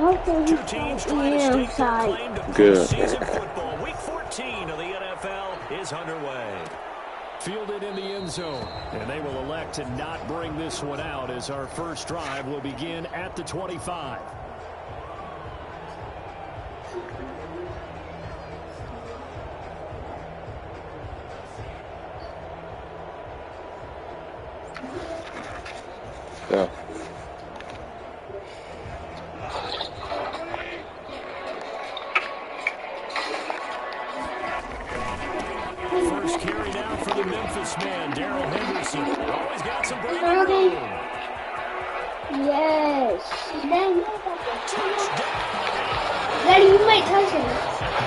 Two teams trying to stake their claim to postseason football. Week 14 of the NFL is underway. Fielded in the end zone, and they will elect to not bring this one out as our first drive will begin at the 25. Yeah. First carry now for the Memphis man, Darrell Henderson. Always got some breathing room. Yes. Daddy, you might touch him.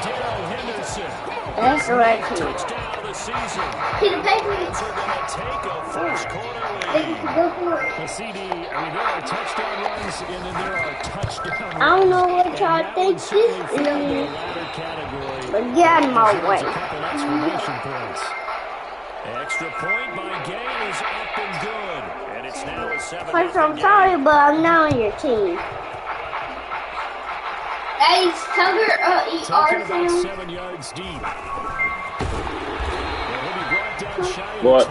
Darrell Henderson. That's the right team. Touchdown of the season. See the Patriots. They're going to take a first quarter They lead. can go for it. Well, CD, I mean, there are touchdown runs, and then there are touchdown runs. I don't know what y'all think this is, but get out of my way. Exclamation points. Extra point by Gain is up and good. And it's now a 7-0 First, I'm sorry, but I'm not on your team. Hey, Tugger, Talking about 7 yards deep. What?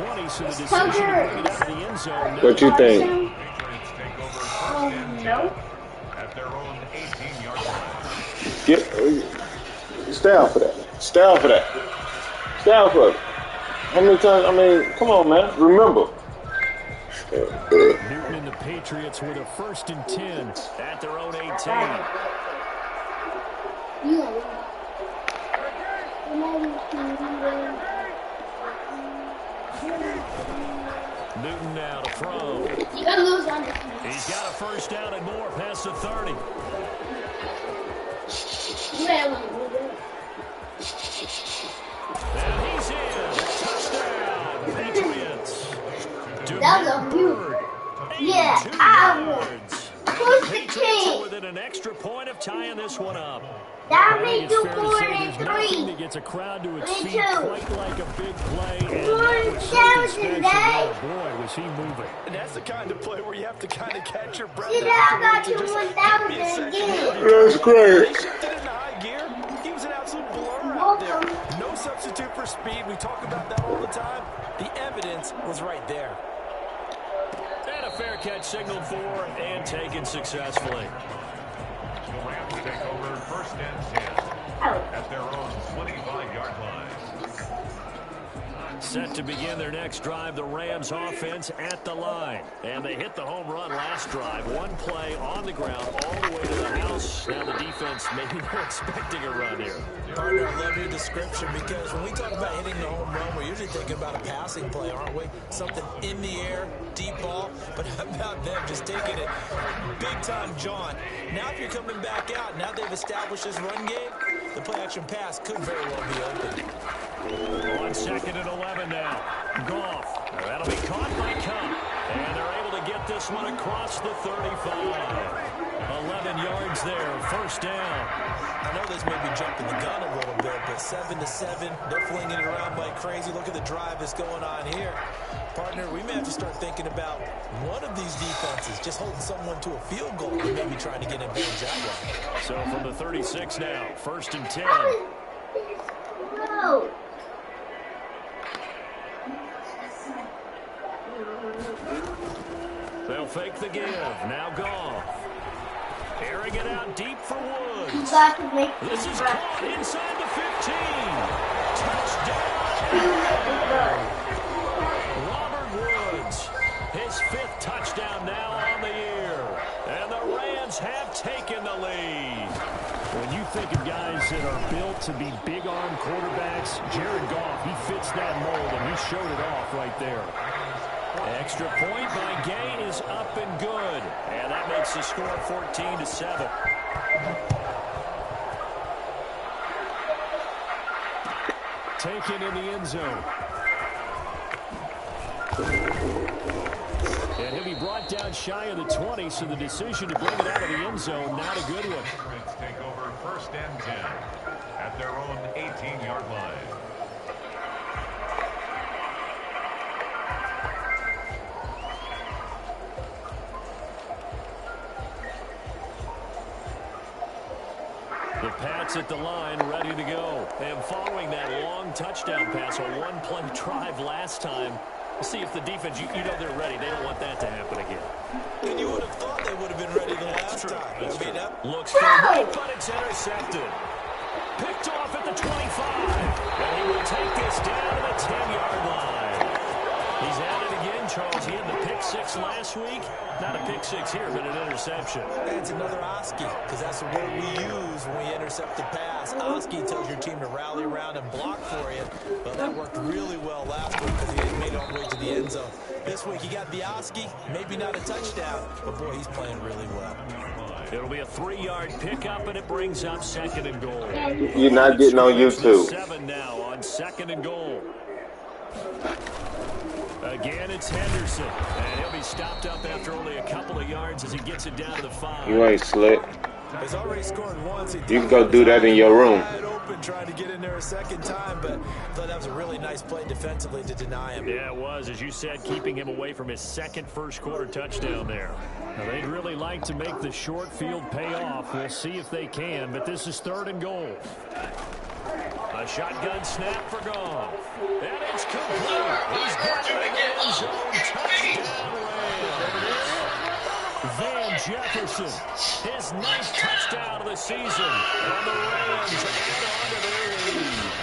What you think? No. Stay out for that. Stay out for that. Stay out for it. How many times? I mean, come on, man. Remember. Newton and the Patriots with a 1st and 10 at their own 18. Newton now to throw. You gotta lose on this. He's got a first down and more past the 30. And he's in. Touchdown, Patriots. That was a huge. Yeah, I would. Push the king. Within an extra point of tying this one up. That made you fair to 4 say and there's nothing 3. that gets a crowd to its Me feet too. quite like a big play. And 4 that and was something 7 special today. there. Boy, was he moving. And that's the kind of play where you have to kind of catch your breath. See that I got you Just 1,000 give me a second. again. That's great. He shifted into high gear. He was an absolute blur out there. No substitute for speed. We talk about that all the time. The evidence was right there. And a fair catch signaled for and taken successfully. The Rams take over 1st and 10 at their own 25-yard line. Set to begin their next drive, the Rams offense at the line. And they hit the home run last drive. One play on the ground all the way to the house. Now the defense, maybe they're expecting a run here. Partner, I love your description because when we talk about hitting the home run, we're usually thinking about a passing play, aren't we? Something in the air, deep ball. But how about them just taking it big-time jaunt? Now if you're coming back out, now they've established this run game, the play-action pass could very well be open. On 2nd and 11 now. Goff. That'll be caught by Cup. And they're able to get this one across the 35. 11 yards there. First down. I know this may be jumping the gun a little bit, but 7-7, they're flinging it around like crazy. Look at the drive that's going on here. Partner, we may have to start thinking about one of these defenses just holding someone to a field goal and maybe trying to get an advantage that way. So from the 36 now, 1st and 10. No. They'll fake the give. Now Goff. Airing it out deep for Woods. You got to make This is right. caught inside the 15. Touchdown. Robert Woods. His 5th touchdown now on the year. And the Rams have taken the lead. When you think of guys that are built to be big-arm quarterbacks, Jared Goff, he fits that mold, and he showed it off right there. Extra point by Gain is up and good. And that makes the score 14-7. Taken in the end zone. And he'll be brought down shy of the 20, so the decision to bring it out of the end zone, not a good one. Patriots take over 1st and 10 at their own 18-yard line. The Pats at the line, ready to go. And following that long touchdown pass, a one-play drive last time, we'll see if the defense, you know they're ready. They don't want that to happen again. And you would have thought they would have been ready the last time. Looks for it, but it's intercepted. Picked off at the 25. And he will take this down to the 10-yard line. He's at it again, Charles. He had the pick six last week. Not a pick six here, but an interception. And it's another Oski, because that's the word we use when we intercept the pass. Oski tells your team to rally around and block for you. Well, that worked really well last week because he made it all the way to the end zone. This week he got the Oski, maybe not a touchdown, but boy, he's playing really well. It'll be a 3-yard pickup, and it brings up 2nd and goal. You're not getting on YouTube. 7 now on 2nd and goal. Again, it's Henderson, and he'll be stopped up after only a couple of yards as he gets it down to the 5. You ain't slick. He's already scored once. You can go do that in your room. Open, trying to get in there a second time, but I thought that was a really nice play defensively to deny him. Yeah, it was, as you said, keeping him away from his second first-quarter touchdown there. Now, they'd really like to make the short field pay off. We'll see if they can, but this is 3rd and goal. A shotgun snap for Goff. And it's complete. He's got it in the end zone. Touchdown, Rams. Van Jefferson, his 9th touchdown of the season. And the Rams add on to their lead.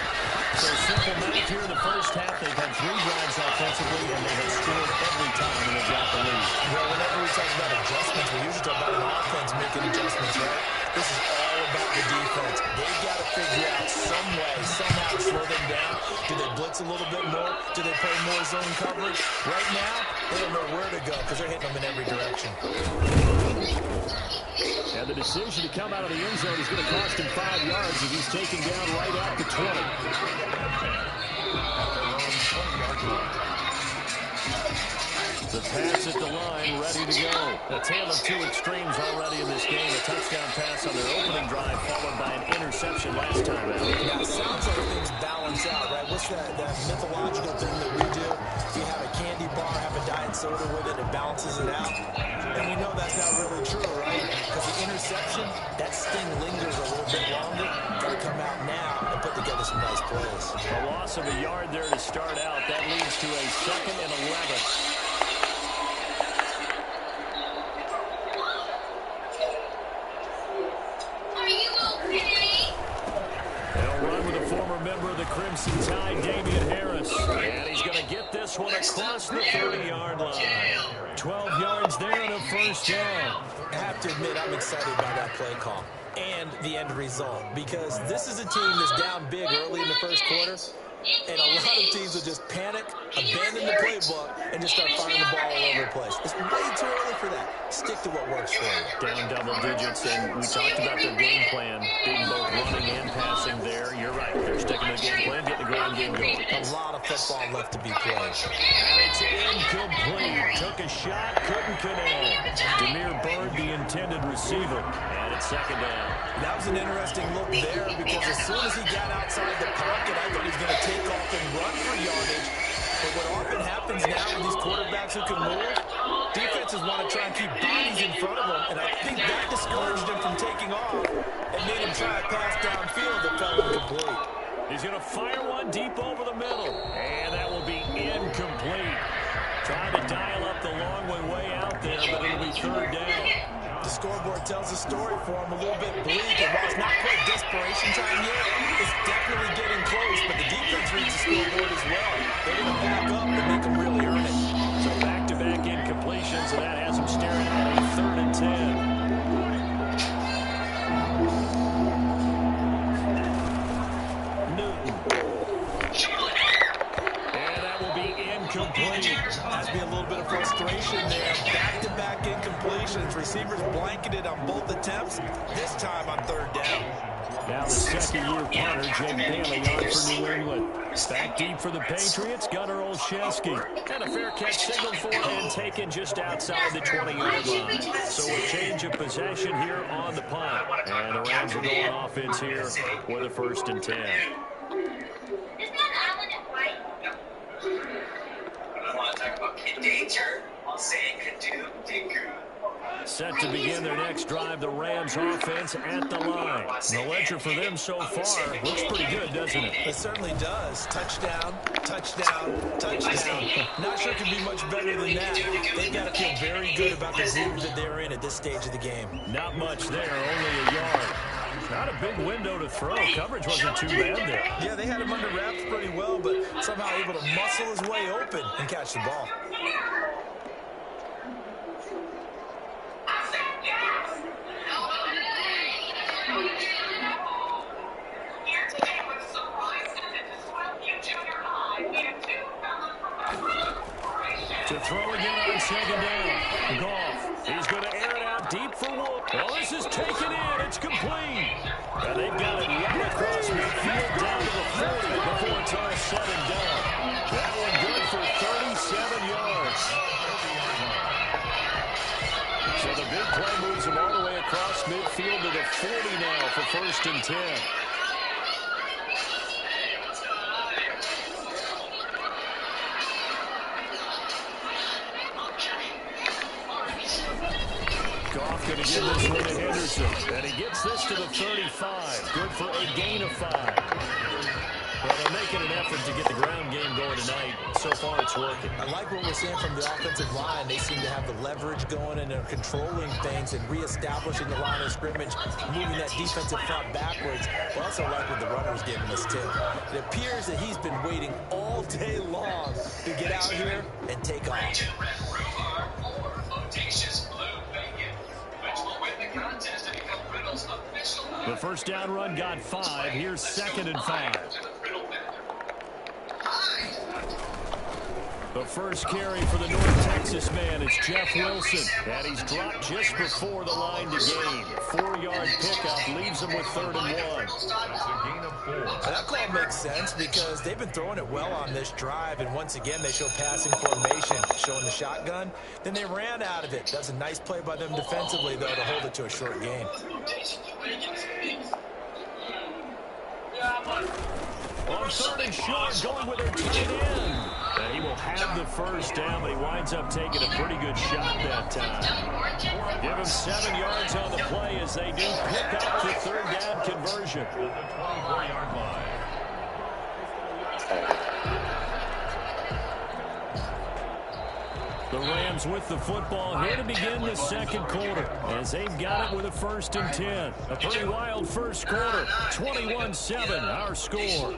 So simple math here in the first half. They've had 3 drives offensively, and they have scored every time when they've got the lead. Well, whenever we talk about adjustments, we usually talk about an offense making adjustments, right? This is all about the defense. They've got to figure out some way, somehow to slow them down. Do they blitz a little bit more? Do they play more zone coverage? Right now, they don't know where to go because they're hitting them in every direction. And the decision to come out of the end zone is going to cost him 5 yards as he's taken down right at the 20. The Pats at the line, ready to go. A tale of 2 extremes already in this game. A touchdown pass on their opening drive, followed by an interception last time out. Yeah, it sounds like things balance out, right? What's that mythological thing that we do? If you have a candy bar, have a diet soda with it, it balances it out. And we know that's not really true, right? Because the interception, that sting lingers a little bit longer. Got to come out now and put together some nice plays. A loss of a yard there to start out. That leads to a 2nd and 11. Member of the Crimson Tide, Damian Harris. And he's going to get this one across the 30-yard line. 12 yards there and a first down. I have to admit, I'm excited by that play call and the end result because this is a team that's down big early in the first quarter. And a lot of teams will just panic, abandon the playbook, and just start firing the ball all over the place. It's way too early for that. Stick to what works for you. Down double digits, and we talked about their game plan being both running and passing there. You're right. They're sticking to the game plan, getting the ground game going. A lot of football left to be played. And it's incomplete. Took a shot, couldn't connect. Demir Bird, the intended receiver. And it's 2nd down. That was an interesting look there because as soon as he got outside the pocket, I thought he was going to take off and run for yardage. But what often happens now with these quarterbacks who can move, defenses want to try and keep bodies in front of them, and I think that discouraged him from taking off and made him try a pass downfield that fell incomplete. He's going to fire one deep over the middle, and that will be incomplete. Trying to dial up the long way out there, but it'll be 3rd down. The scoreboard tells a story for him, a little bit bleak, and while it's not quite desperation time yet, it's definitely getting close, but the defense reads the scoreboard as well. They're going to back up and make them really earn it. So back-to-back incompletions, and that has them staring at a 3rd and 10. Newton. And that will be incomplete. Has to be a little bit of frustration there. Back-to-back incompletions. Receivers blanketed on both attempts. This time on 3rd down. Now the 2nd-year punter, Jake Bailey, on for New England. Back deep for the Patriots, Gunnar Olszewski. And a fair catch signaled for and taken just outside the 20-yard line. So a change of possession here on the punt. And the Rams are going offense here with a 1st and 10. Set to begin their next drive, the Rams offense at the line. The ledger for them so far looks pretty good, doesn't it? It certainly does. Touchdown, touchdown, touchdown. Not sure it can be much better than that. They've got to feel very good about the groove that they're in at this stage of the game. Not much there, only a yard. Not a big window to throw. Coverage wasn't too bad there. Yeah, they had him under wraps pretty well, but somehow able to muscle his way open and catch the ball. To throw again on second down. Goff. He's going to air it out deep for Wolf. Well, this is taken in. It's complete. And they've got it right across midfield down to the 40 before it's all said and done. That one good for 37 yards. So the big play moves him all the way across midfield to the 40 now for 1st and 10. Goff going to give this one to Henderson. And he gets this to the 35. Good for a gain of 5. Well, they're making an effort to get the ground game going tonight. So far, it's working. I like what we're seeing from the offensive line. They seem to have the leverage going, and they're controlling things and reestablishing the line of scrimmage, moving that defensive front backwards. I also like what the runner's giving us, too. It appears that he's been waiting all day long to get out here and take off. The first down run got 5. Here's 2nd and 5. The first carry for the North Texas man is Jeff Wilson. And he's dropped just before the line to gain. 4-yard pickup leaves him with 3rd and 1. That's a gain of 4. That call makes sense because they've been throwing it well on this drive, and once again they show passing formation, showing the shotgun. Then they ran out of it. That's a nice play by them defensively, though, to hold it to a short gain. On 3rd and short, going with their tight end. And he will have the first down, but he winds up taking a pretty good shot that time. Give him 7 yards on the play as they do pick up the 3rd down conversion. At the 24-yard line. The Rams with the football here to begin the 2nd quarter as they've got it with a 1st and 10. A pretty wild first quarter. 21-7, our score.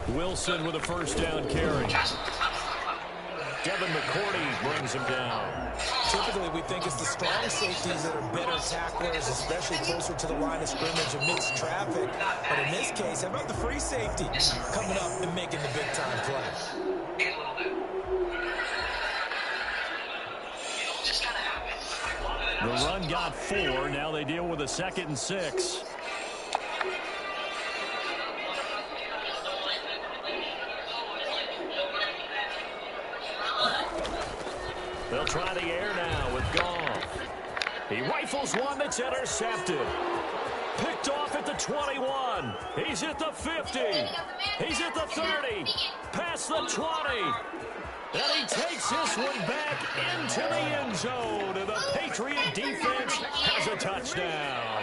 Wilson with a first down carry. Devin McCourty brings him down. Typically, we think it's the strong safeties that are better tacklers, especially closer to the line of scrimmage amidst traffic. But in this case, how about the free safety coming up and making the big-time play? The run got 4. Now they deal with a 2nd and 6. They'll try the air now with Goff. He rifles one that's intercepted. Picked off at the 21. He's at the 50. He's at the 30. Past the 20. And he takes this one back into the end zone. And the Patriot defense has a touchdown.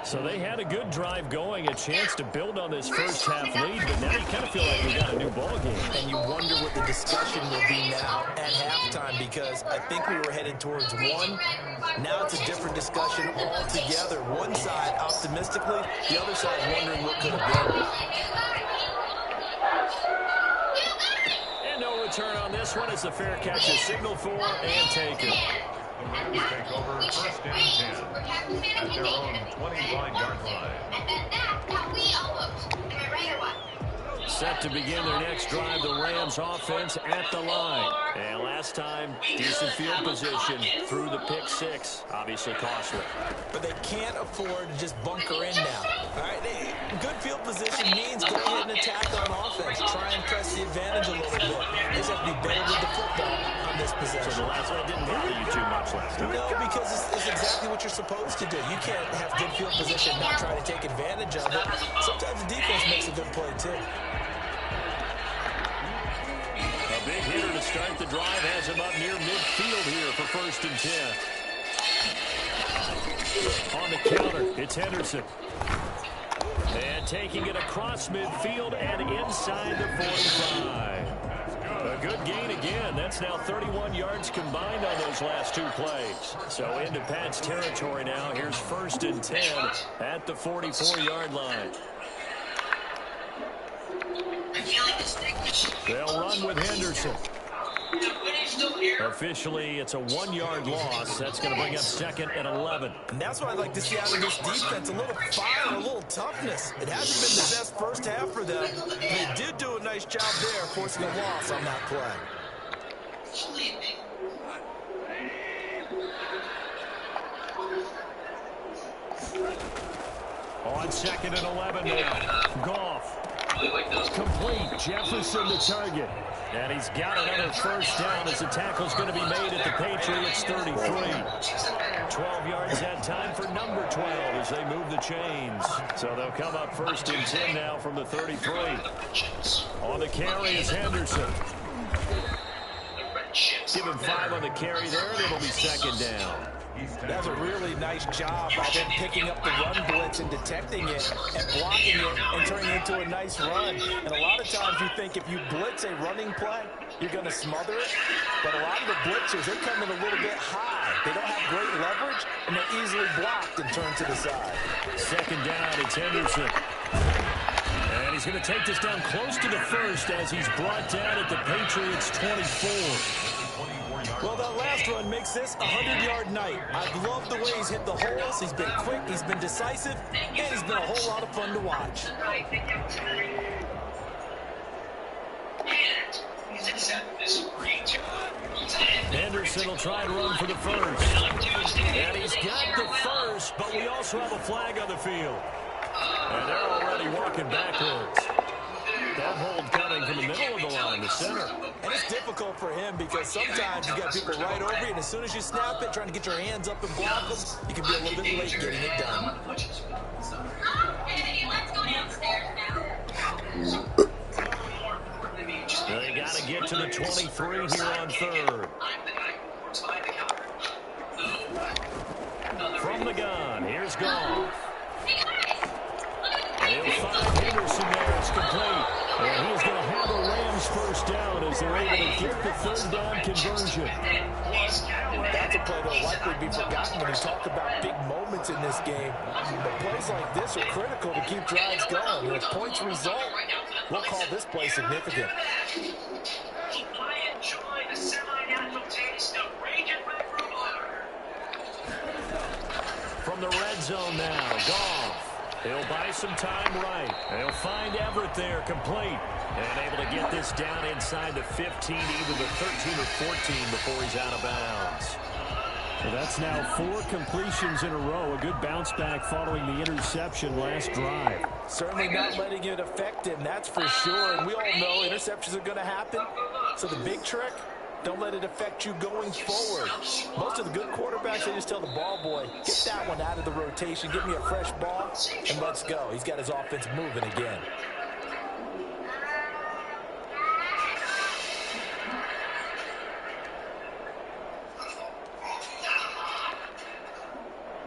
So they had a good drive going, a chance to build on this first half lead, but now you kind of feel like we got a new ball game. And you wonder what the discussion will be now at halftime, because I think we were headed towards one. Now it's a different discussion altogether. One side optimistically, the other side wondering what could have been. And no return on this one as the fair catch is signaled for and taken. The Rams take over 1st and 10 at their own 25-yard line. Set to begin their next drive, the Rams offense at the line. And last time, decent field position through the pick 6. Obviously costly. But they can't afford to just bunker in now. All right, good field position means go ahead and attack on offense. Try and press the advantage a little bit. They just have to be better with the football on this possession. So the last one didn't bother you too much. much last time. No, because it's exactly what you're supposed to do. You can't have good field position and not try to take advantage of it. Sometimes the defense makes a good play, too. A big hitter to start the drive has him up near midfield here for 1st and 10. On the counter, it's Henderson. And taking it across midfield and inside the 45. A good gain again. That's now 31 yards combined on those last 2 plays. So into Pat's territory now. Here's 1st and 10 at the 44-yard line. They'll run with Henderson. Officially, it's a 1-yard loss. That's going to bring up 2nd and 11. And that's what I'd like to see out of this defense. A little fire, a little toughness. It hasn't been the best first half for them. They did do a nice job there, forcing a loss on that play. On 2nd and 11 now. Goff. Complete. Jefferson the target. And he's got another 1st down as the tackle's going to be made at the Patriots 33. 12 yards that time for number 12 as they move the chains. So they'll come up 1st and 10 now from the 33. On the carry is Henderson. Give him 5 on the carry there, and it'll be 2nd down. That's a really nice job by them picking up the run blitz and detecting it and blocking it and turning it into a nice run. And a lot of times you think if you blitz a running play, you're going to smother it. But a lot of the blitzers, they come in a little bit high. They don't have great leverage, and they're easily blocked and turned to the side. 2nd down, it's Henderson. And he's going to take this down close to the 1st as he's brought down at the Patriots 24. Well, that last run makes this a 100-yard night. I love the way he's hit the holes. He's been quick, he's been decisive, and he's been a whole lot of fun to watch. Henderson will try and run for the 1st. And he's got the 1st, but we also have a flag on the field. And they're already walking backwards. That hold coming from the middle of the line, the center. And it's difficult for him because sometimes you got people right over you, and as soon as you snap it, trying to get your hands up and block them, you can be a little bit late getting it done. They got to get to the 23 here on 3rd. From the gun, here's Goff. They'll find Henderson there. It's complete. And he's going to have a Rams 1st down as they're able to get the 3rd down conversion. That's a play that will likely be forgotten when you talk about big moments in this game. But plays like this are critical to keep drives going. If points result, we'll call this play significant. From the red zone now, Goff. He'll buy some time right. They'll find Everett there, complete. And able to get this down inside the 15, either the 13 or 14 before he's out of bounds. Well, that's now 4 completions in a row. A good bounce back following the interception last drive. Certainly not letting it affect him, that's for sure. And we all know interceptions are going to happen. So the big trick, don't let it affect you going forward. Most of the good quarterbacks, they just tell the ball boy, get that one out of the rotation, give me a fresh ball, and let's go. He's got his offense moving again.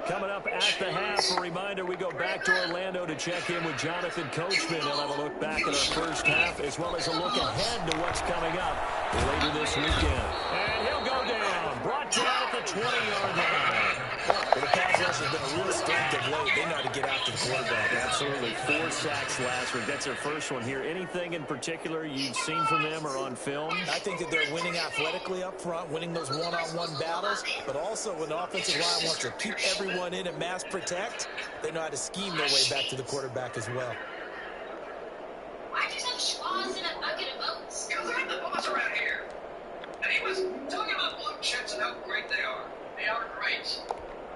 Coming up at the half, a reminder, we go back to Orlando to check in with Jonathan Coachman. He'll have a look back at our first half, as well as a look ahead to what's coming up later this weekend. And he'll go down, brought down at the 20-yard line. Well, the pass rush has been a real strength of late. They know how to get after the quarterback. Absolutely. 4 sacks last week. That's their first one here. Anything in particular you've seen from them or on film? I think that they're winning athletically up front, winning those one-on-one battles, but also when the offensive line wants to keep everyone in and mass protect, they know how to scheme their way back to the quarterback as well. Why do you have schwas in a bucket of oats? Because I'm the boss around here. And he was talking about blue chips and how great they are. They are great.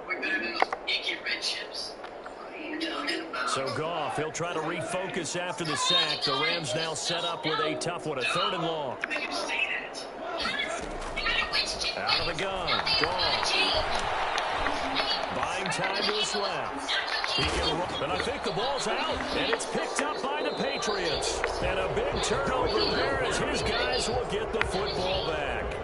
We're better than those icky red chips. What are you talking about? So Goff, he'll try to refocus after the sack. The Rams now set up with a tough one, a 3rd and long. Make him say that. No matter which chip Out of the gun. Gone. Buying time to his left. He can run, and I think the ball's out, and it's picked up by the Patriots. And a big turnover there as his guys will get the football back.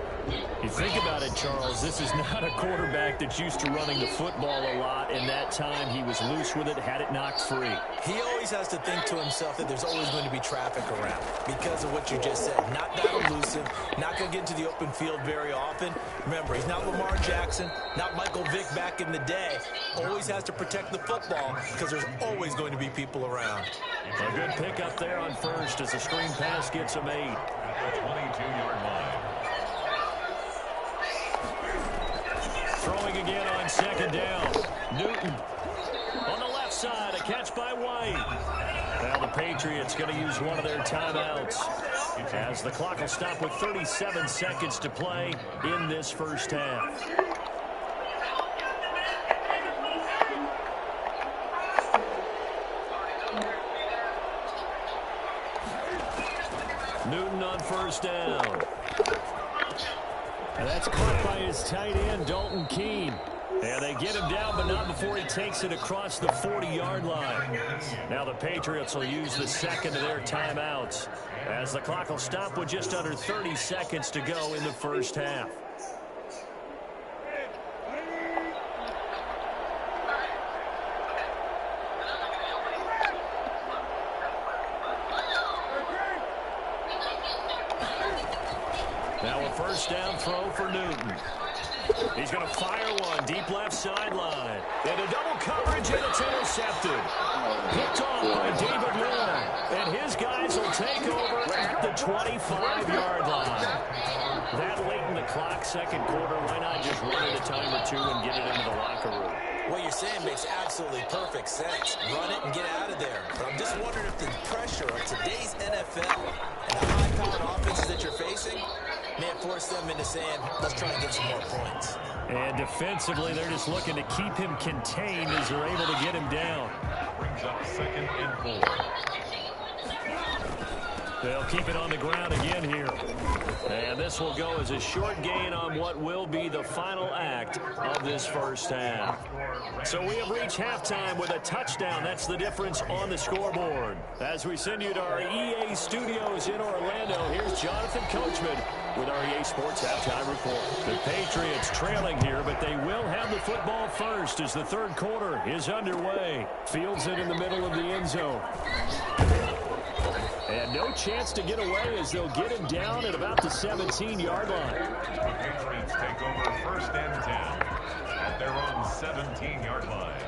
You think about it, Charles, this is not a quarterback that's used to running the football a lot, and that time he was loose with it, had it knocked free. He always has to think to himself that there's always going to be traffic around because of what you just said. Not that elusive, not going to get into the open field very often. Remember, he's not Lamar Jackson, not Michael Vick back in the day. Always has to protect the football because there's always going to be people around. A good pickup there on first as the screen pass gets him 8. At the 22-yard line. Throwing again on second down. Newton on the left side. A catch by White. Now the Patriots going to use one of their timeouts as the clock will stop with 37 seconds to play in this first half. Newton on first down. And that's caught by his tight end, Dalton Keene. And they get him down, but not before he takes it across the 40-yard line. Now the Patriots will use the second of their timeouts as the clock will stop with just under 30 seconds to go in the first half. Now a first down throw for Newton. He's going to fire one deep left sideline. Into double coverage, and it's intercepted. Picked off by David Long. And his guys will take over at the 25-yard line. That late in the clock, second quarter, why not just run it a time or two and get it into the locker room? What you're saying makes absolutely perfect sense. Run it and get out of there. But I'm just wondering if the pressure of today's NFL and the high-powered offenses that you're facing may have forced them into saying, let's try and get some more points. And defensively, they're just looking to keep him contained as they're able to get him down. Brings up 2nd and 4. They'll keep it on the ground again here. And this will go as a short gain on what will be the final act of this first half. So we have reached halftime with a touchdown. That's the difference on the scoreboard. As we send you to our EA studios in Orlando, here's Jonathan Coachman with our EA Sports Halftime Report. The Patriots trailing here, but they will have the football first as the third quarter is underway. Fields it in the middle of the end zone. And no chance to get away as they'll get him down at about the 17-yard line. The Patriots take over 1st and 10 at their own 17-yard line.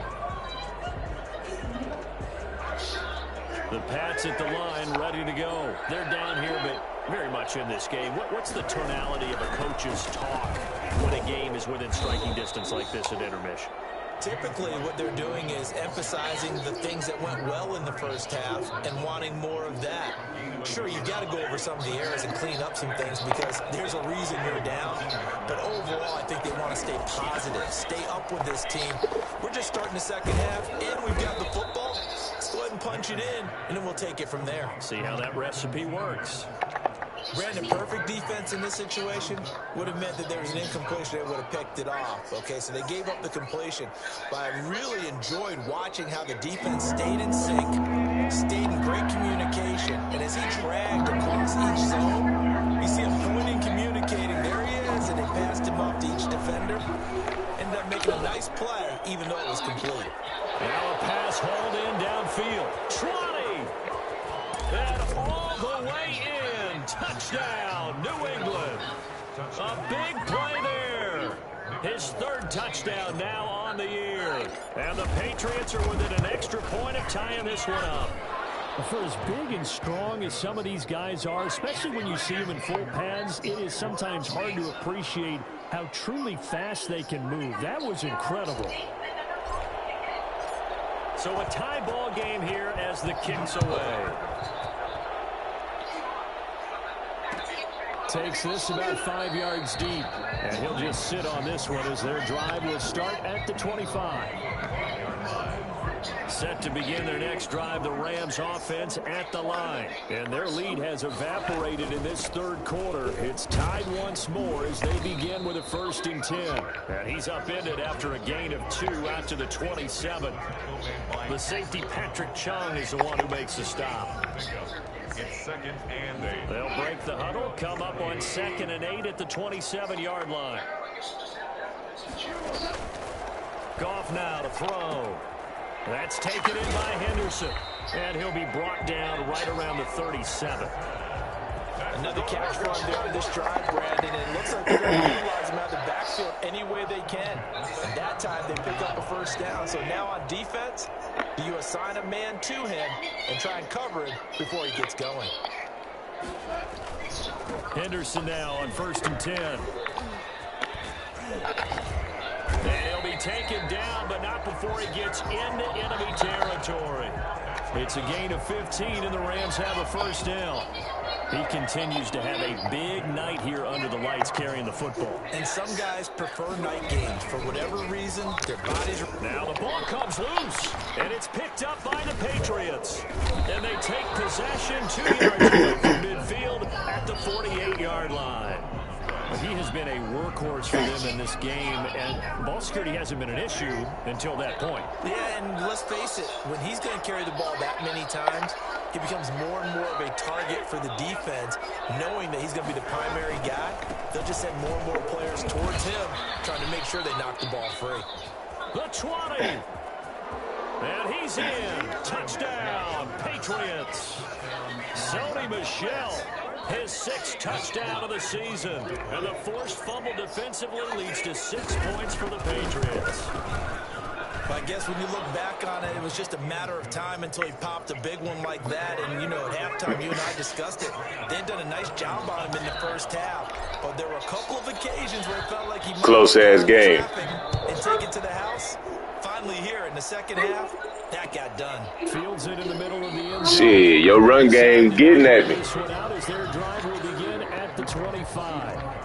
The Pats at the line ready to go. They're down here, but very much in this game. What's the tonality of a coach's talk when a game is within striking distance like this at intermission? Typically, what they're doing is emphasizing the things that went well in the first half and wanting more of that. Sure, you've got to go over some of the errors and clean up some things because there's a reason you're down. But overall, I think they want to stay positive, stay up with this team. We're just starting the second half, and we've got the football. Let's go ahead and punch it in, and then we'll take it from there. See how that recipe works. Brandon, perfect defense in this situation would have meant that there was an incompletion. They would have picked it off. Okay, so they gave up the completion. But I really enjoyed watching how the defense stayed in sync, stayed in great communication. And as he dragged across each zone, you see him pointing, communicating. There he is, and they passed him off to each defender. Ended up making a nice play, even though it was complete. Now a pass hauled in downfield. Trotty! And all the way in. Touchdown, New England. A big play there. His third touchdown now on the year. And the Patriots are within an extra point of tying this one up. For as big and strong as some of these guys are, especially when you see them in full pads, it is sometimes hard to appreciate how truly fast they can move. That was incredible. So a tie ball game here as the kick's away. Takes this about 5 yards deep. And he'll just sit on this one as their drive will start at the 25. Set to begin their next drive, the Rams offense at the line. And their lead has evaporated in this third quarter. It's tied once more as they begin with a 1st and 10. And he's upended after a gain of 2 out to the 27. The safety, Patrick Chung, is the one who makes the stop. It's 2nd and 8. They'll break the huddle, come up on 2nd and 8 at the 27-yard line. Goff now to throw. That's taken in by Henderson. And he'll be brought down right around the 37. Another catch run there on this drive, Brandon. And it looks like they're going to utilize him out of the backfield any way they can. And that time they pick up a 1st down. So now on defense, do you assign a man to him and try and cover him before he gets going? Henderson now on 1st and 10. And he'll be taken down, but not before he gets into enemy territory. It's a gain of 15, and the Rams have a 1st down. He continues to have a big night here under the lights carrying the football. And some guys prefer night games. For whatever reason, their bodies are... Now the ball comes loose, and it's picked up by the Patriots. And they take possession 2 yards away from midfield at the 48-yard line. He has been a workhorse for them in this game, and ball security hasn't been an issue until that point. Yeah, and let's face it, when he's going to carry the ball that many times, he becomes more and more of a target for the defense, knowing that he's going to be the primary guy. They'll just send more and more players towards him, trying to make sure they knock the ball free. The 20. And he's in. Touchdown, Patriots. Sony Michel, his 6th touchdown of the season. And the forced fumble defensively leads to 6 points for the Patriots. I guess when you look back on it, it was just a matter of time until he popped a big one like that. And, you know, at halftime, you and I discussed it. They'd done a nice job on him in the first half. But there were a couple of occasions where it felt like he might close-ass game and take it to the house. Finally here in the second half, that got done. Fields it in the middle of the end zone. Shit, your run game getting at me. This one out as their drive will begin at the 25.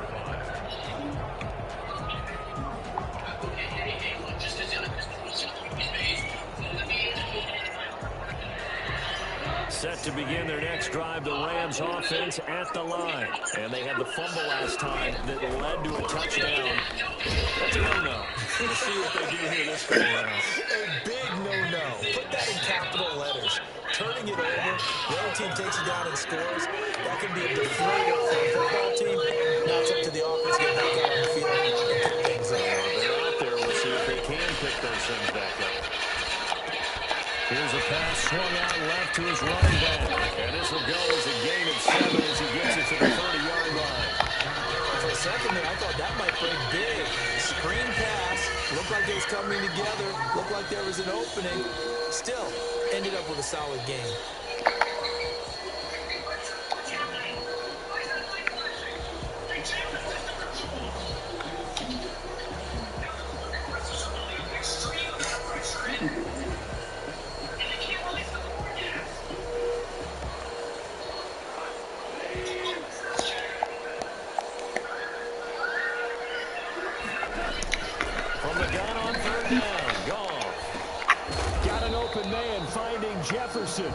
Set to begin their next drive, the Rams offense at the line. And they had the fumble last time that led to a touchdown. That's a no-no. We'll see what they do here this go around. A big no-no. Put that in capital letters. Turning it over, the other team takes it down and scores. That can be a deflator for a football team. Now it's up to the offense to get back out on the field and pick things up. They're out there. We'll see if they can pick those things back up. Here's a pass swung out left to his running back. And this will go as a gain of 7 as he gets it to the 30-yard line. For a second there, I thought that might break big. Screen pass. Looked like it was coming together. Looked like there was an opening. Still, ended up with a solid game. Jefferson.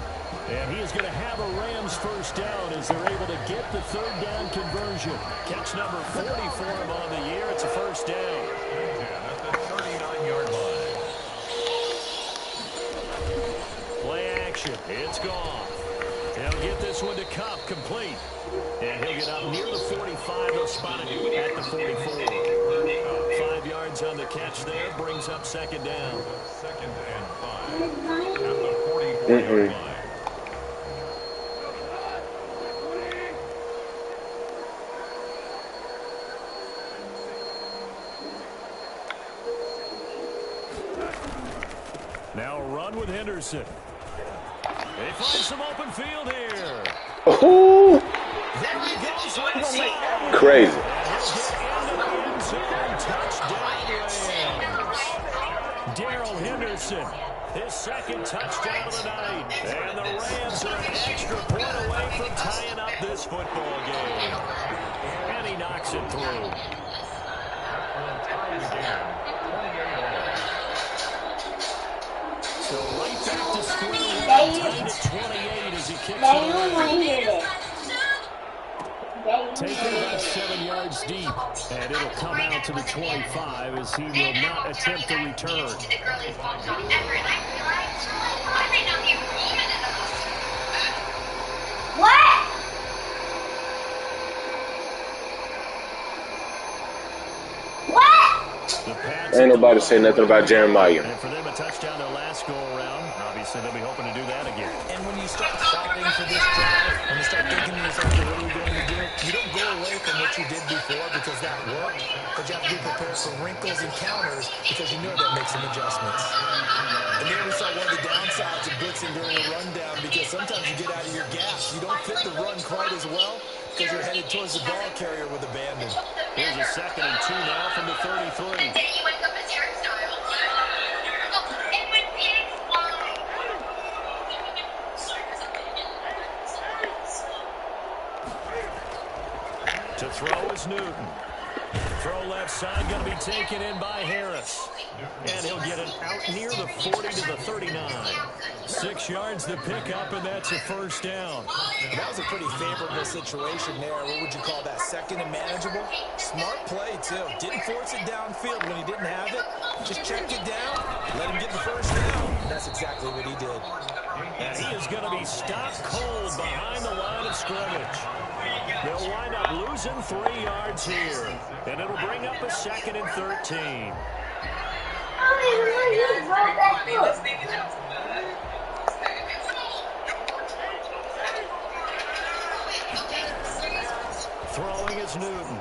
And he is going to have a Rams 1st down as they're able to get the 3rd down conversion. Catch number 40 for him on the year. It's a 1st down. At the 39-yard line. Play action. It's gone. He'll get this one to Kupp, complete. And he'll get up near the 45. They'll spot it at the 44. 5 yards on the catch there. Brings up 2nd down. 2nd and 5. At the 44-yard line. Now a run with Henderson. They find some open field here. Oh, There he goes right side. crazy. Darrell Henderson, his 2nd touchdown of the night. And the Rams are an extra point away from tying up this football game. And he knocks it through. So right back to square one. Daddy, Tied at 28 as he kicks Daddy, it you away. want to hear this. Daddy, Taken about 7 yards deep, and it'll come out to the 25 as he will not attempt to return. What? What? The Pats Ain't nobody say nothing about Jeremiah. and for them, a touchdown their last go-around. Obviously, they'll be hoping to do that again. And when you start plotting for this drive, when you start thinking to yourself, what are we going to do? You don't go away from what you did before because that worked, but you have to be prepared for wrinkles and counters because you know that makes some adjustments. And then we saw one of the downsides of blitzing during a rundown because sometimes you get out of your gas. You don't fit the run quite as well because you're headed towards the ball carrier with abandon. Here's a 2nd and 2 now from the 33. To throw is Newton. Throw left side, going to be taken in by Harris. And he'll get it out near the 40 to the 39. 6 yards to pick up, and that's a first down. That was a pretty favorable situation there. What would you call that? 2nd and manageable? Smart play, too. Didn't force it downfield when he didn't have it. Just checked it down, let him get the first down. That's exactly what he did. And he is going to be stopped cold behind the line of scrimmage. They'll wind up losing 3 yards here. And it'll bring up a 2nd and 13. I don't even know you brought that foot. Throwing is Newton.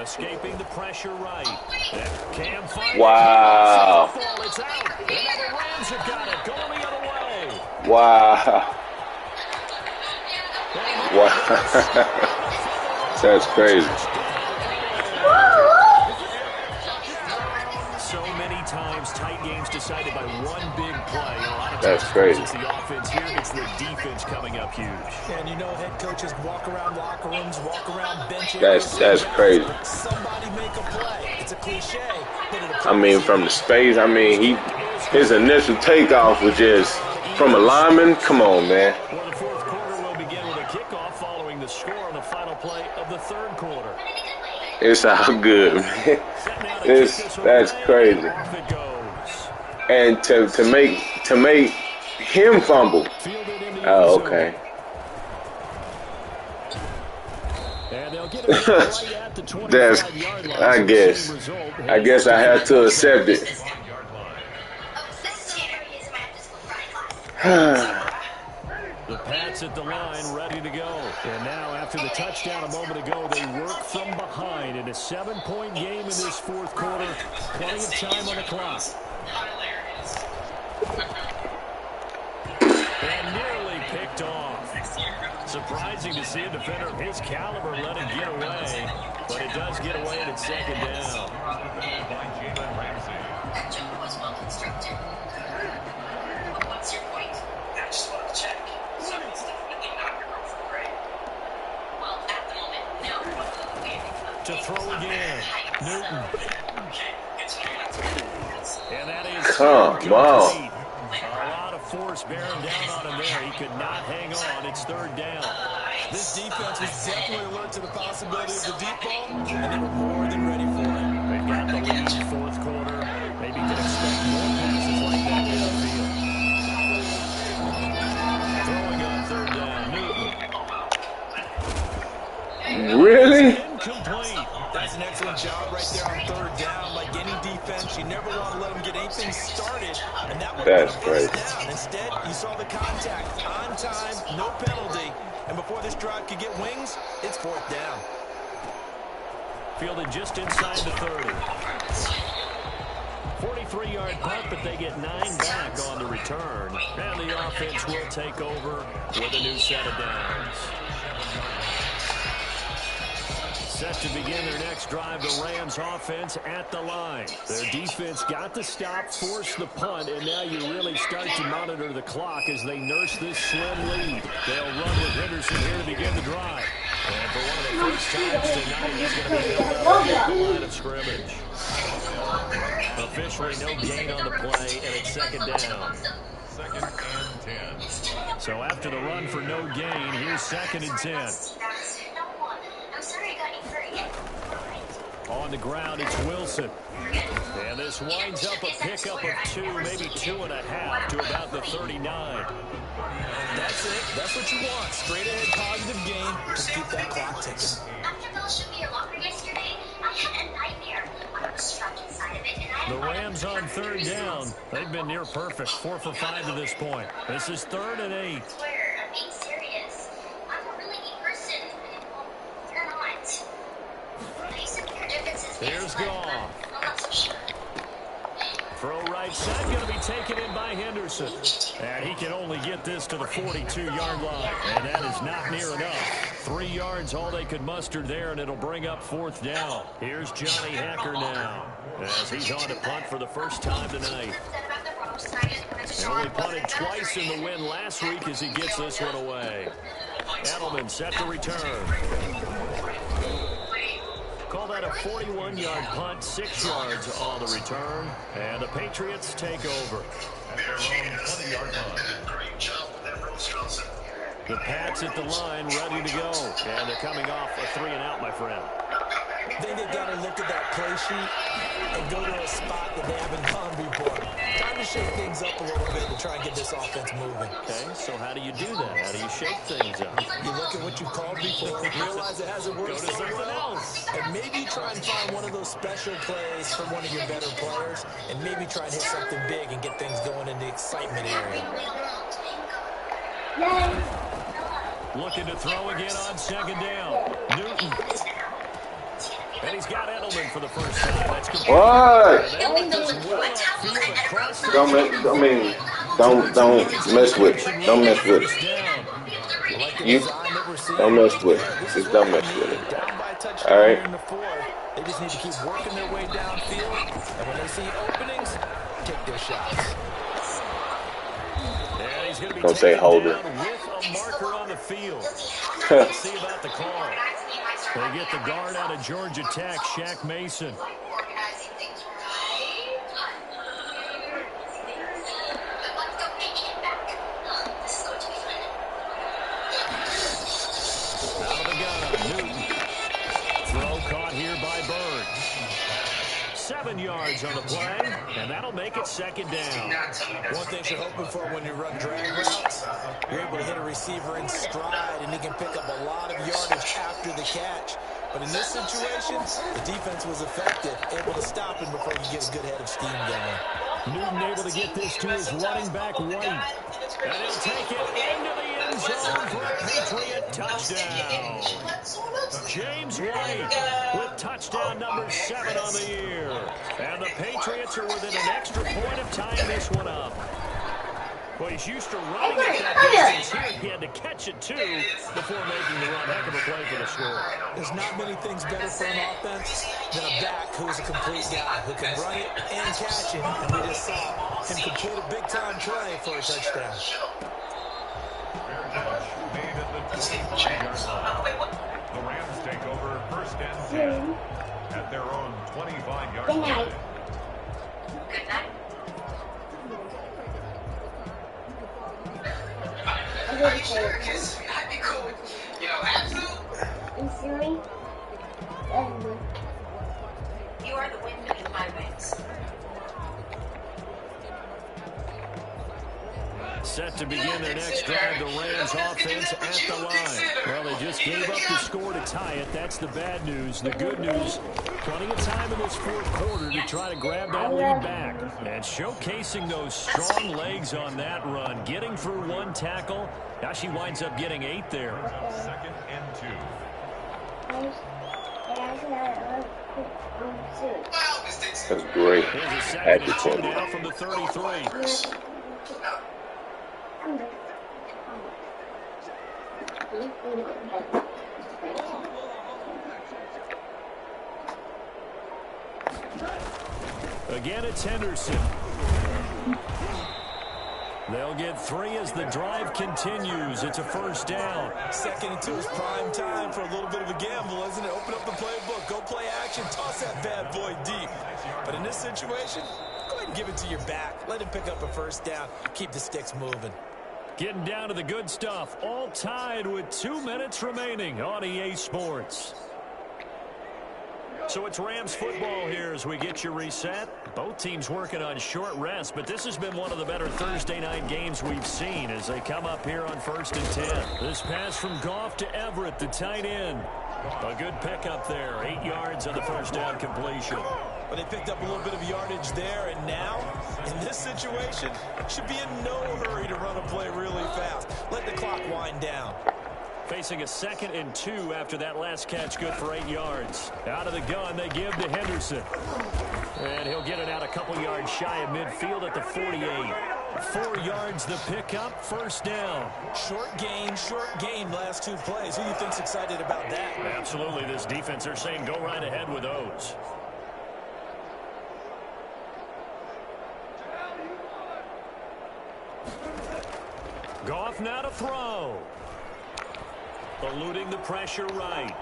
Escaping the pressure right. Cam finds Wow. it. It's out. And now the Rams have got it. Going the other way. Wow. Wow. That's crazy. So many times, tight games decided by one big play. A lot of That's times crazy. It's the offense here. It's the defense coming up huge. And you know head coaches walk around locker rooms, walk around benches. That's crazy. Somebody make a play. It's a cliche. But it I mean, from the space, I mean, his initial takeoff was just from a lineman. Come on, man. Well, the fourth quarter will begin with a kickoff following the score on the final play of the third quarter. It's all good, man. That's crazy. Off it goes. And to make him fumble. Fielded in the Oh, end zone. okay. And they'll get it right at the 25-yard line. I guess. Same result. I guess I have to accept it. The Pats at the line, ready to go. And now, after the touchdown a moment ago, they work from behind in a 7-point game in this fourth quarter. Plenty of time on the clock. And nearly picked off. Surprising to see a defender of his caliber let it get away. But it does get away and it's 2nd down. By Jalen Ramsey. Was well constructed. But what's your point? I just want to check. Something's definitely not your girlfriend, right? Well, at the moment, no. To throw again. Newton. Okay, it's very And that is Come on. complete. A lot of force bearing down on him there. He could not hang on. It's 3rd down. This defense was definitely alert to the possibility of the deep ball, and they were more than ready for it. They've got the lead fourth quarter. Maybe you can expect more passes like that in the field. Throwing on 3rd down. Newton. Really? Incomplete. That's an excellent job right there on 3rd down. Like any defense, you never want to let them get anything started. And that would That's have been a great. first down. Instead, you saw the contact on time, no penalty. And before this drive could get wings, it's 4th down. Fielded just inside the 30. 43-yard punt, but they get 9 back on the return. And the offense will take over with a new set of downs. Set to begin their next drive, the Rams offense at the line. Their defense got the stop, forced the punt, and now you really start to monitor the clock as they nurse this slim lead. They'll run with Henderson here to begin the drive. And for one of the first times tonight, he's going to be held up at the line of scrimmage. Officially no gain on the play, and it's 2nd down. second and 10. So after the run for no gain, here's 2nd and 10. I'm sorry I got you for it. On the ground, it's Wilson. And this winds up a pickup of 2, maybe 2.5 to about the 39. That's it. That's what you want. Straight ahead, positive gain. Just keep that clock ticking. After Bill showed me a locker yesterday, I had a nightmare. I was trapped inside of it, and I The Rams on 3rd down. They've been near perfect, 4 for 5 to this point. This is 3rd and 8. I swear, I'm being serious. I'm a really neat person. Well, you're not. I used to think our differences Here's Goff. I'm not so sure. Throw right side, going to be taken in by Henderson. And he can only get this to the 42-yard line. And that is not near enough. 3 yards, all they could muster there, and it'll bring up 4th down. Here's Johnny Hacker now, as he's on to punt for the first time tonight. He only punted twice in the win last week as he gets this one away. Edelman set to return. Call that a 41-yard punt, 6 yards on the return. And the Patriots take over. At their own 20-yard line. Great job with that, Wisconsin. The Pats at the line, ready to go. And they're coming off a 3-and-out, my friend. I think they've got to look at that play sheet and go to a spot that they haven't gone before. Time to shake things up a little bit to try and get this offense moving. Okay, so how do you do that? How do you shake things up? You look at what you called before, realize it hasn't Go worked to someone else. and maybe try and find one of those special plays from one of your better players, and maybe try and hit something big and get things going in the excitement area. Looking to throw again on 2nd down. Newton. And he's got Edelman for the first time. That's complete. What? And they let this one upfield across the Don't mess with it. Don't mess with it. You don't mess with it. Just don't mess with it. Down by a touchdown All right. in the 4th. They just need to keep working their way downfield, and when they see openings, take their shots. And he's going to be Don't say taken hold down it. with a marker on the field. Let's see about the call. They get the guard out of Georgia Tech, Shaq Mason. Organizing things right. Let's go take it back. This is going to be fun. Out of the gun, Newton. Throw caught here by Bird. 7 yards on the play, and that'll make it 2nd down. One thing you're hoping for when you run drag routes, you're able to hit a receiver in stride, and he can pick up a lot of yardage after the catch. But in this situation, the defense was effective, able to stop him before you get a good head of steam going. Newton able to get this to his running back, White. And he'll take it into the end zone for a Patriot touchdown. James White with touchdown number 7 on the year. And the Patriots are within an extra point of tying this one up. Well, he's used to running at that distance here. He had to catch it, too, before making the run. Heck of a play for the score. There's not many things better for an offense than a back who's a complete guy who can run it and catch it. And we just saw him complete a big-time play for a touchdown. Fair catch made at the 25-yard line. The Rams take over 1st and 10 at their own 25-yard line. Good night. Are you sure? Because I'd be cool with, absolute. You are the wind beneath my wings. Set to begin their next drive, the Rams offense at the line. Well, they just gave up the score to tie it. That's the bad news. The good news, plenty of time in this 4th quarter to try to grab that lead back. And showcasing those strong legs on that run, getting through 1 tackle. Now she winds up getting 8 there. 2nd and 2. That's great. Here's a 2nd and 2 Atkinson. now from the 33. Again, it's Henderson. They'll get 3 as the drive continues. It's a 1st down. 2nd and 2 is prime time for a little bit of a gamble, isn't it? Open up the playbook, go play action, toss that bad boy deep. But in this situation, go ahead him give it to your back. Let him pick up a first down. Keep the sticks moving. Getting down to the good stuff. All tied with 2 minutes remaining on EA Sports. So it's Rams football here as we get you reset. Both teams working on short rest, but this has been one of the better Thursday night games we've seen as they come up here on 1st and 10. This pass from Goff to Everett, the tight end. A good pickup there. 8 yards on the first down completion. But they picked up a little bit of yardage there, and now, in this situation, should be in no hurry to run a play really fast. Let the clock wind down. Facing a 2nd and 2 after that last catch, good for 8 yards. Out of the gun, they give to Henderson. And he'll get it out a couple yards shy of midfield at the 48. 4 yards the pickup, first down. Short gain last 2 plays. Who do you think's excited about that? Absolutely, this defense, they're saying go right ahead with those. Goff now to throw. Eluding the pressure right.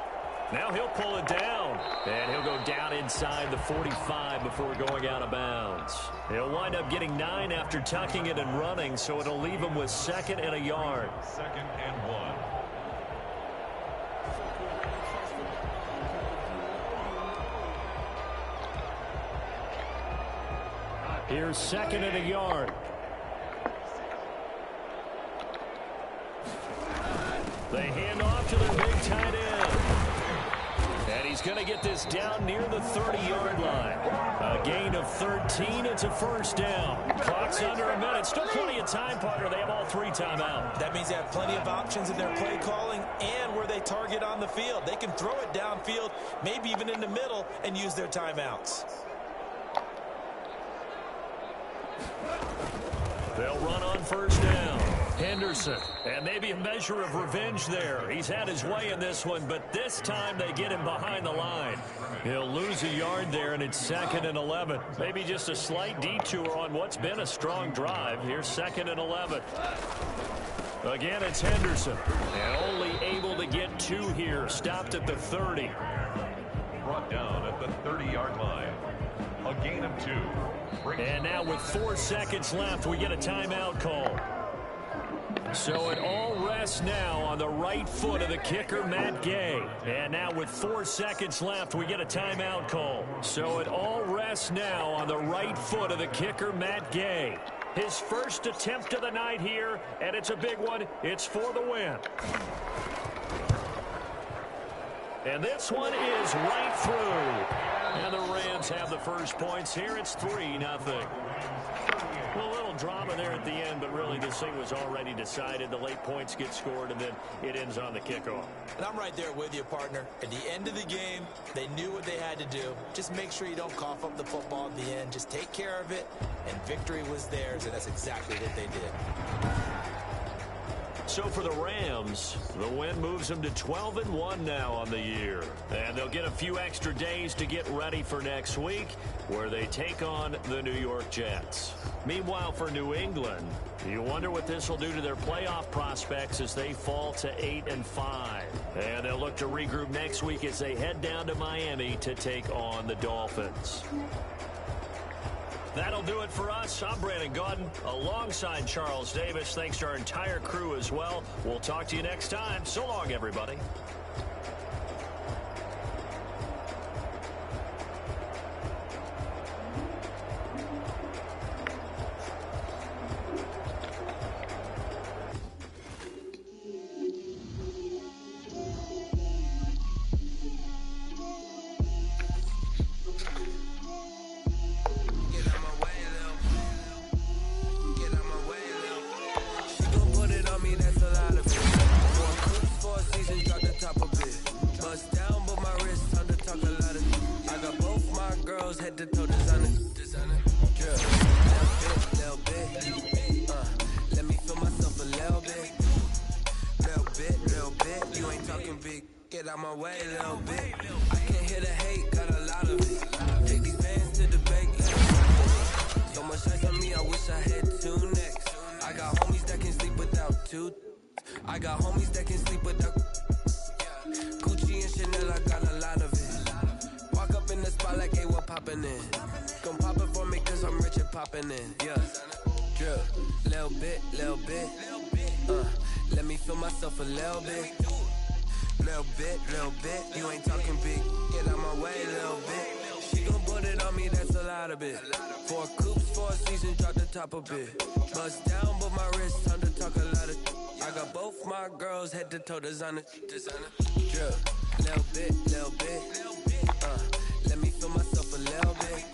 Now he'll pull it down. And he'll go down inside the 45 before going out of bounds. He'll wind up getting 9 after tucking it and running, so it'll leave him with 2nd and a yard. 2nd and 1. Here's 2nd and a yard. They hand off to their big tight end. And he's going to get this down near the 30-yard line. A gain of 13. It's a first down. Clock's under a minute. Still plenty of time, partner. They have all 3 timeouts. That means they have plenty of options in their play calling and where they target on the field. They can throw it downfield, maybe even in the middle, and use their timeouts. They'll run on first down. Henderson, and maybe a measure of revenge there. He's had his way in this one, but this time they get him behind the line. He'll lose a yard there, and it's 2nd and 11. Maybe just a slight detour on what's been a strong drive. Here's 2nd and 11. Again, it's Henderson, and only able to get 2 here. Stopped at the 30. Brought down at the 30-yard line. A gain of 2. And now with 4 seconds left, we get a timeout call. So it all rests now on the right foot of the kicker, Matt Gay. And now with 4 seconds left, we get a timeout call. So it all rests now on the right foot of the kicker, Matt Gay. His first attempt of the night here, and it's a big one. It's for the win. And this one is right through. And the Rams have the first points here. It's 3-0. Well, a little drama there at the end, but really this thing was already decided. The late points get scored, and then it ends on the kickoff. And I'm right there with you, partner. At the end of the game, they knew what they had to do. Just make sure you don't cough up the football at the end. Just take care of it, and victory was theirs, and that's exactly what they did. So for the Rams, the win moves them to 12-1 now on the year. And they'll get a few extra days to get ready for next week, where they take on the New York Jets. Meanwhile, for New England, you wonder what this will do to their playoff prospects as they fall to 8-5. And they'll look to regroup next week as they head down to Miami to take on the Dolphins. That'll do it for us. I'm Brandon Gaudin alongside Charles Davis. Thanks to our entire crew as well. We'll talk to you next time. So long, everybody. I got homies that can sleep without Gucci and Chanel, I got a lot of it. Walk up in the spot like, hey, what poppin' in? Gon' pop it for me, cause bands, I'm rich and popping in, yeah. Drip, little bit, let me feel myself a little bit. Little bit, you ain't talking big, get out my way, little bit. She gon' put it on me, that's a lot of it. 4 coops, 4 seasons, drop the top a bit. Bust down, but my wrist, time to talk a lot of. I got both my girls, head to toe, designer. Drip, little bit, let me feel myself a little bit.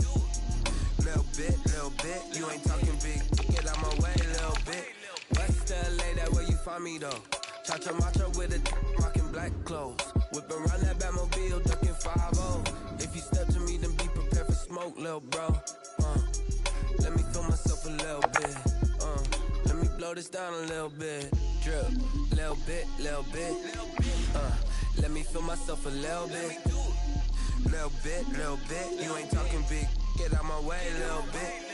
Little bit, you ain't talking big, get out my way, little bit. West LA, that where you find me though. Cha-cha matcha with a rockin' black clothes. Whippin' around that Batmobile, duckin' 5-0. If you step to me, then be prepared for smoke, lil' bro. Let me feel myself a little bit. Let me blow this down a little bit. Drip, little bit. Let me feel myself a little bit. Little bit. You ain't talking big. Get out my way, little bit.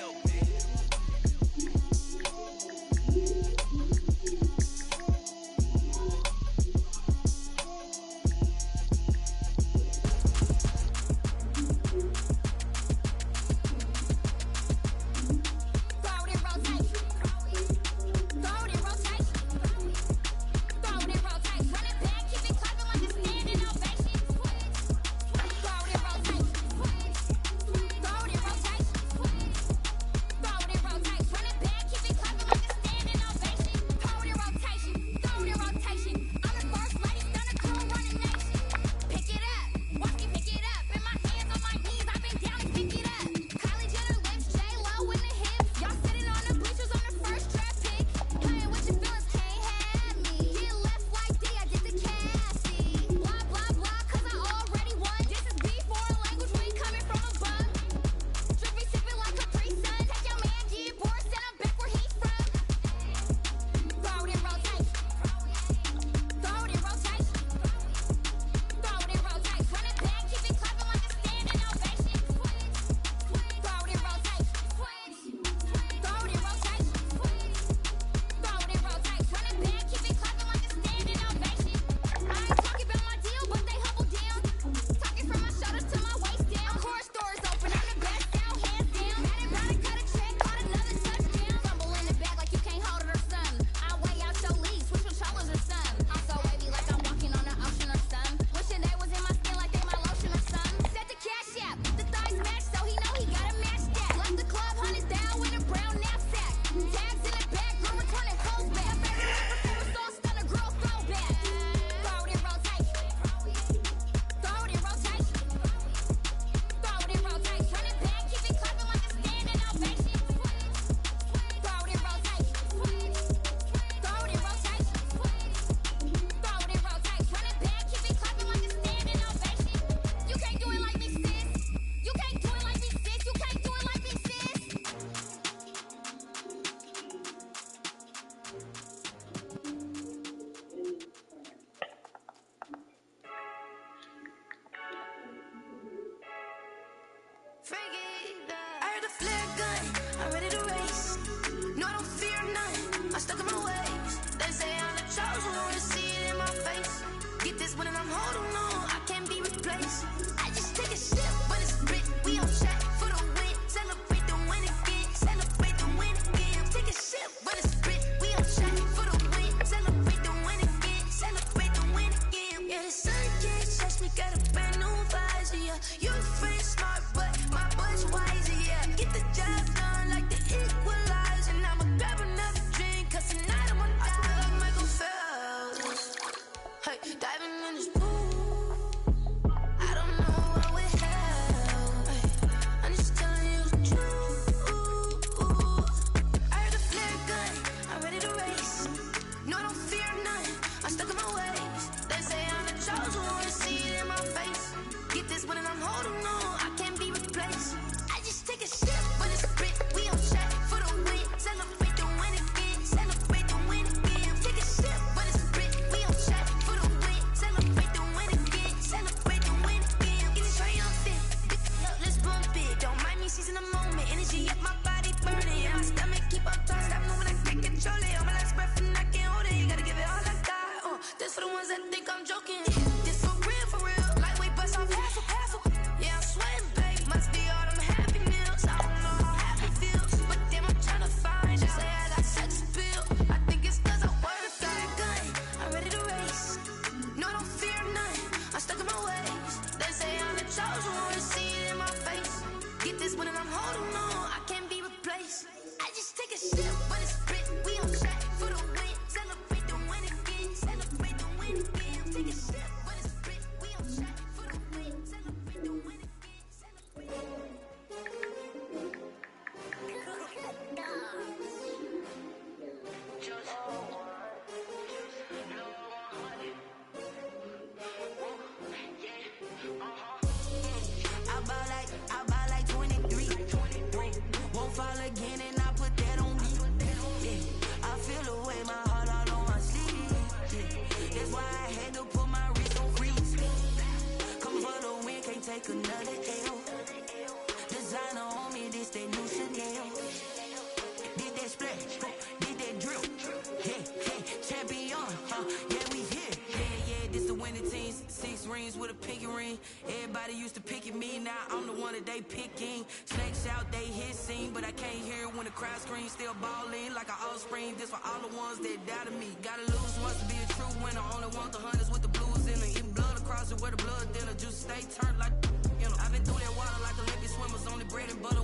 I'm holding on. take another L. Designer on me, this that new Chanel. Did that splash, did that drip. Yeah, champion, yeah, we here. Yeah, this the winning team. 6 rings with a pinky ring. Everybody used to pick at me, now I'm the one that they picking. Snakes out, they hit scene, but I can't hear it when the crowd screams. Still balling like an offspring. This for all the ones that doubted me. Gotta lose once to be a true winner. Only want the hunters with the blues in it. Even blood across it where the blood dinner. Juice stay turned like, you know. I've been through that water like Olympic swimmers. Only bread and butter.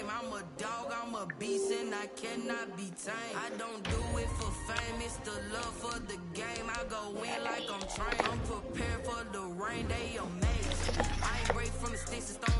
I'm a dog, I'm a beast, and I cannot be tamed. I don't do it for fame, it's the love for the game. I go in like I'm trained. I'm prepared for the rain, they amazed. I ain't break from the sticks and stones.